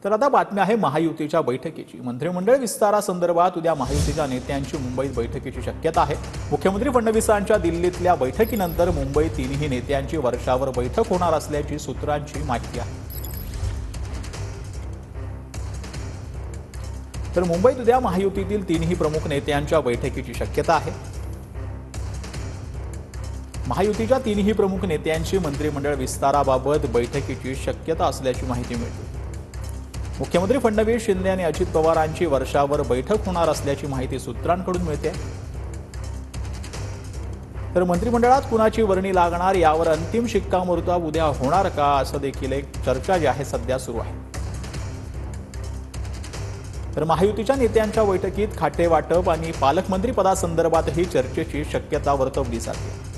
तर आता बातमी आहे महायुतीच्या बैठकीची। मंत्रिमंडळ विस्तारासंदर्भात उद्या महायुतीच्या नेत्यांची मुंबईत बैठकीची शक्यता आहे। मुख्यमंत्री फडणवीसांच्या दिल्लीतल्या बैठकीनंतर मुंबईत तिन्ही नेत्यांची वर्षावर बैठक होणार असल्याची सूत्रांची माहिती आहे। तर मुंबईत उद्या महायुतीतील तिन्ही प्रमुख नेत्यांच्या बैठकीची शक्यता आहे। महायुतीच्या तिन्ही प्रमुख नेत्यांची मंत्रिमंडळ विस्ताराबाबत बैठकीची शक्यता असल्याची माहिती मिळते। मुख्यमंत्री फडणवीस, शिंदे आणि अजित पवारांची वर्षावर बैठक होणार असल्याची माहिती सूत्रांकडून मिळते। तर मंत्रिमंडळात कुणाची वर्णी लागणार यावर अंतिम शिक्कामोर्तब उद्या होणार का, असं देखील एक चर्चा जी आहे सध्या सुरू आहे। तर महायुतीच्या नेत्यांच्या बैठकीत खाते वाटप आणि पालकमंत्री पदासंदर्भातही चर्चेची शक्यता वर्तवली जाते।